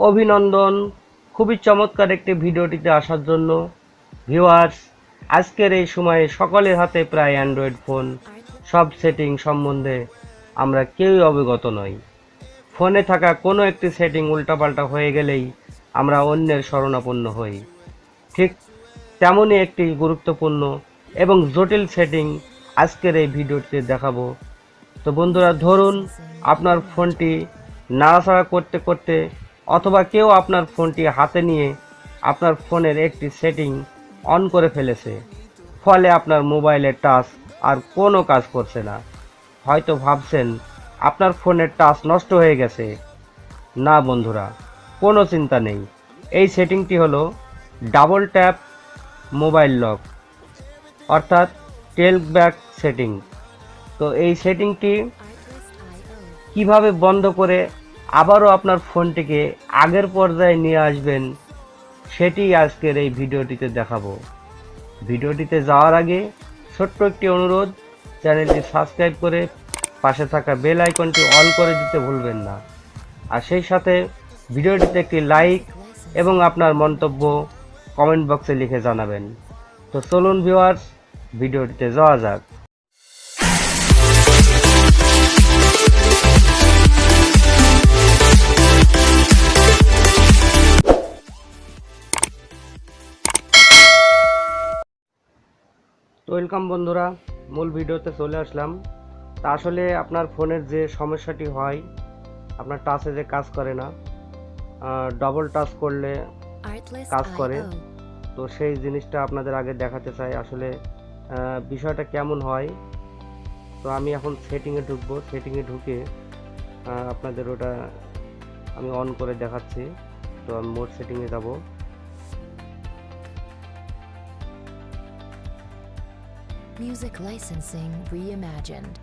অভিনন্দন। খুবই চমৎকার একটি ভিডিওটিতে আসার জন্য। ভিউয়ার্স, আজকের এই সময়ে সকলের হাতে প্রায় অ্যান্ড্রয়েড ফোন। সব সেটিং সম্বন্ধে আমরা কেউই অবগত নই। ফোনে থাকা কোনো একটি সেটিং উল্টাপাল্টা হয়ে গেলেই আমরা অন্যের শরণাপন্ন হই। ঠিক তেমনই একটি গুরুত্বপূর্ণ এবং জটিল সেটিং আজকের এই ভিডিওটিতে দেখাবো। তো বন্ধুরা, ধরুন আপনার ফোনটি নাড়াচাড়া করতে করতে অথবা কেউ আপনার ফোনটি হাতে নিয়ে আপনার ফোনের একটি সেটিং অন করে ফেলেছে, ফলে আপনার মোবাইলের টাচ আর কোনো কাজ করছে না। হয়তো ভাবছেন আপনার ফোনের টাচ নষ্ট হয়ে গেছে। না বন্ধুরা, কোনো চিন্তা নেই। এই সেটিংটি হলো ডাবল ট্যাপ মোবাইল লক, অর্থাৎ টেলব্যাক সেটিং। তো এই সেটিংটি কিভাবে বন্ধ করে আবারও আপনার ফোনটিকে আগের পর্যায়ে নিয়ে আসবেন, সেটি আজকের এই ভিডিওটিতে দেখাবো। ভিডিওটিতে যাওয়ার আগে ছোট্ট একটি অনুরোধ, চ্যানেলটি সাবস্ক্রাইব করে পাশে থাকা বেল আইকনটি অন করে দিতে ভুলবেন না। আর সেই সাথে ভিডিওটিতে একটি লাইক এবং আপনার মন্তব্য কমেন্ট বক্সে লিখে জানাবেন। তো চলুন ভিউয়ার্স, ভিডিওটিতে যাওয়া যাক। তো ওয়েলকাম বন্ধুরা, মূল ভিডিওতে চলে আসলাম। তা আসলে আপনার ফোনের যে সমস্যাটি হয়, আপনার টাচে যে কাজ করে না, ডবল টাচ করলে কাজ করে, তো সেই জিনিসটা আপনাদের আগে দেখাতে চাই। আসলে বিষয়টা কেমন হয়। তো আমি এখন সেটিংয়ে ঢুকবো। সেটিংয়ে ঢুকে আপনাদের ওটা আমি অন করে দেখাচ্ছি। তো আমি মোড সেটিংয়ে যাব। Music licensing reimagined.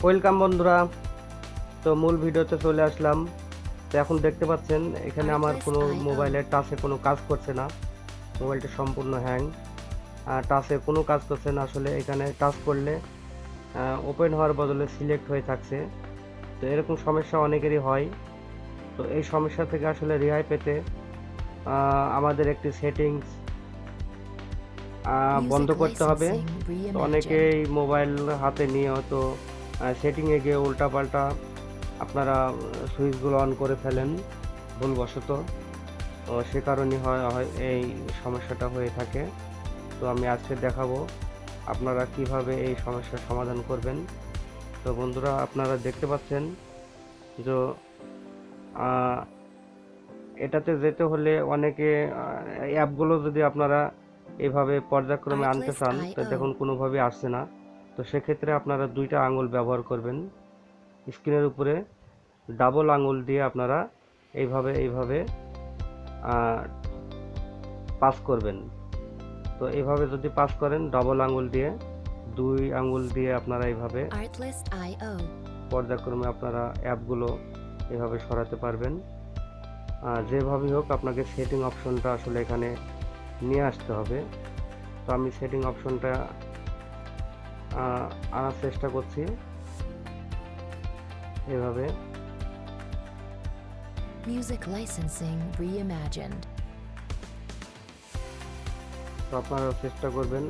ওয়েলকাম বন্ধুরা, তো মূল ভিডিওতে চলে আসলাম। তো এখন দেখতে পাচ্ছেন এখানে আমার কোনো মোবাইলের টাচে কোনো কাজ করছে না। মোবাইলটা সম্পূর্ণ হ্যাং, টাচে কোনো কাজ করছে না। আসলে এখানে টাচ করলে ওপেন হওয়ার বদলে সিলেক্ট হয়ে থাকছে। তো এরকম সমস্যা অনেকেরই হয়। তো এই সমস্যা থেকে আসলে রেহাই পেতে আমাদের একটি সেটিংস বন্ধ করতে হবে। তো অনেকেই মোবাইল হাতে নিয়ে হয়তো সেটিংয়ে গিয়ে উল্টাপাল্টা আপনারা সুইচগুলো অন করে ফেলেন ভুলবশত। তো সে কারণে হয় এই সমস্যাটা হয়ে থাকে। তো আমি আজকে দেখাবো আপনারা কিভাবে এই সমস্যার সমাধান করবেন। তো বন্ধুরা, আপনারা দেখতে পাচ্ছেন যে এটাতে যেতে হলে অনেকে অ্যাপগুলো যদি আপনারা এভাবে পর্যায়ক্রমে আনতে চান, তো দেখুন কোনোভাবে আসছে না। তো সেক্ষেত্রে আপনারা দুইটা আঙুল ব্যবহার করবেন। স্ক্রিনের উপরে ডাবল আঙুল দিয়ে আপনারা এইভাবে পাস করবেন। তো এইভাবে যদি পাস করেন ডবল আঙুল দিয়ে, দুই আঙুল দিয়ে আপনারা এইভাবে পর্যায়ক্রমে আপনারা অ্যাপগুলো এভাবে সরাতে পারবেন। যেভাবেই হোক আপনাকে সেটিং অপশনটা আসলে এখানে নিয়ে আসতে হবে। তো আমি সেটিং অপশনটা আনার চেষ্টা করছি এভাবে। Music licensing reimagined. তো আপনারা চেষ্টা করবেন।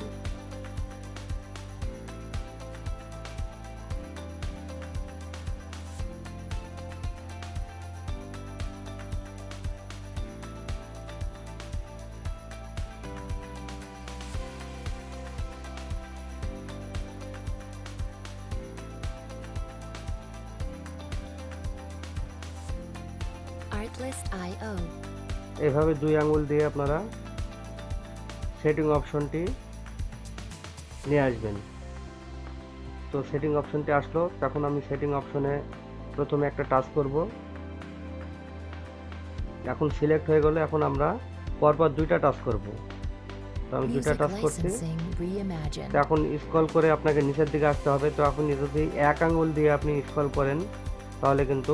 এভাবে দুই আঙুল দিয়ে আপনারা সেটিং অপশনটি নিয়ে আসবেন। তো সেটিং অপশনটি আসলো, তখন আমি সেটিং অপশনে প্রথমে একটা টাচ করব। এখন সিলেক্ট হয়ে গেলে এখন আমরা পরপর দুইটা টাচ করব। তো আমি দুইটা Music টাচ করছি। licensing তো reimagined. এখন স্ক্রল করে আপনাকে নিচের দিকে আসতে হবে। তো এখন যদি এক আঙুল দিয়ে আপনি স্ক্রল করেন তাহলে কিন্তু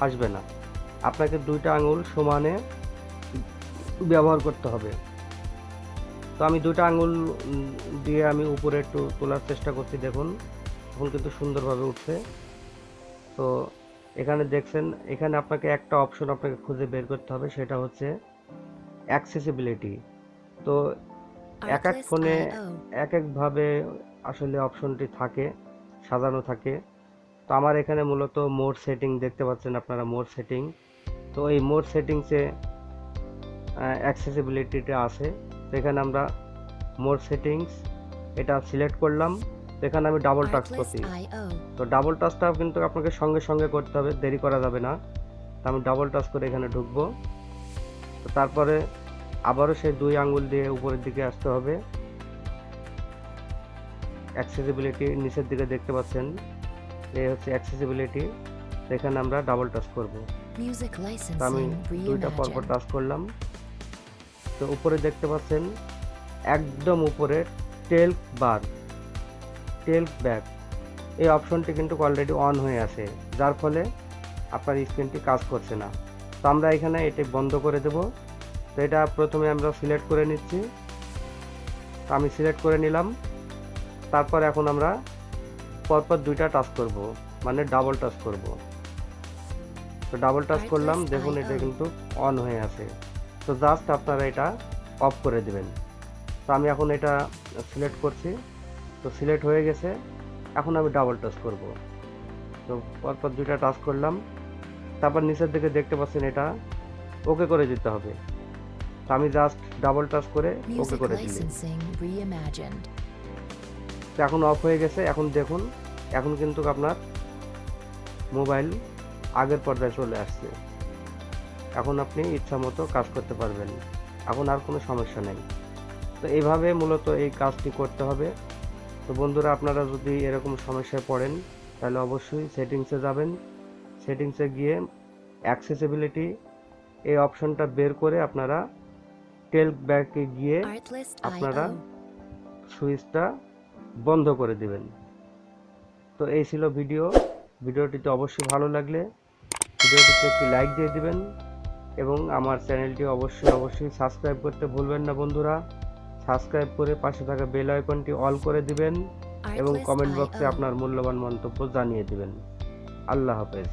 আসবে না, আপনাকে দুইটা আঙুল সমানে ব্যবহার করতে হবে। তো আমি দুইটা আঙুল দিয়ে আমি উপরে একটু তোলার চেষ্টা করছি, দেখুন এখন কিন্তু সুন্দরভাবে উঠছে। তো এখানে দেখছেন, এখানে আপনাকে একটা অপশন আপনাকে খুঁজে বের করতে হবে, সেটা হচ্ছে অ্যাক্সেসিবিলিটি। তো এক এক ফোনে Artlist.io. এক একভাবে আসলে অপশনটি থাকে, সাজানো থাকে। তো আমার এখানে মূলত মোড সেটিং দেখতে পাচ্ছেন আপনারা, মোড সেটিং। তো এই মোড সেটিংসে অ্যাক্সেসিবিলিটিটা আছে। তো এখানে আমরা মোড সেটিংস এটা সিলেক্ট করলাম। তো এখানে আমি ডাবল টাচ করছি। Artlist.io. তো ডাবল টাচটা কিন্তু আপনাকে সঙ্গে সঙ্গে করতে হবে, দেরি করা যাবে না। তো আমি ডাবল টাচ করে এখানে ঢুকবো। তো তারপরে আবারও সেই দুই আঙ্গুল দিয়ে উপরের দিকে আসতে হবে। অ্যাক্সেসিবিলিটি নিচের দিকে দেখতে পাচ্ছেন, এই হচ্ছে অ্যাক্সেসিবিলিটি। এখানে আমরা ডাবল টাচ করব। Music তো আমি licensing দুইটা পরপর reimagined. টাচ করলাম। তো উপরে দেখতে পাচ্ছেন একদম উপরে টেলব্যাক এই অপশনটি কিন্তু অলরেডি অন হয়ে আছে, যার ফলে আপনার স্ক্রিনটি কাজ করছে না। তো আমরা এখানে এটি বন্ধ করে দেব। তো এটা প্রথমে আমরা সিলেক্ট করে নিচ্ছি। তো আমি সিলেক্ট করে নিলাম। তারপর এখন আমরা পরপর দুইটা টাচ করব, মানে ডাবল টাচ করব। তো ডাবল টাচ করলাম, দেখুন এটা কিন্তু অন হয়ে আছে। তো জাস্ট আপনারা এটা অফ করে দিবেন। তো আমি এখন এটা সিলেক্ট করছি। তো সিলেক্ট হয়ে গেছে, এখন আমি ডাবল টাচ করব। তো পরপর দুইটা টাচ করলাম। তারপর নিচের দিকে দেখতে পাচ্ছেন এটা ওকে করে দিতে হবে। তো আমি জাস্ট ডাবল টাচ করে ওকে Music করে দিলাম। licensing reimagined. তো এখন অফ হয়ে গেছে। এখন দেখুন, এখন কিন্তু আপনার মোবাইল আগের পর্যায়ে চলে আসছে। এখন আপনি ইচ্ছা মতো কাজ করতে পারবেন, এখন আর কোনো সমস্যা নেই। তো এইভাবে মূলত এই কাজটি করতে হবে। তো বন্ধুরা, আপনারা যদি এরকম সমস্যায় পড়েন তাহলে অবশ্যই সেটিংসে যাবেন। সেটিংসে গিয়ে অ্যাক্সেসিবিলিটি এই অপশনটা বের করে আপনারা টেলব্যাকে গিয়ে আপনারা Artlist.io. সুইচটা বন্ধ করে দিবেন। তো এই ছিল ভিডিওটিতে অবশ্যই ভালো লাগলে ভিডিওটিতে একটি লাইক দিয়ে দিবেন এবং আমার চ্যানেলটি অবশ্যই সাবস্ক্রাইব করতে ভুলবেন না বন্ধুরা। সাবস্ক্রাইব করে পাশে থাকা বেল আইকনটি অল করে দিবেন এবং কমেন্ট বক্সে Artlist.io. আপনার মূল্যবান মন্তব্য জানিয়ে দিবেন। আল্লাহ হাফেজ।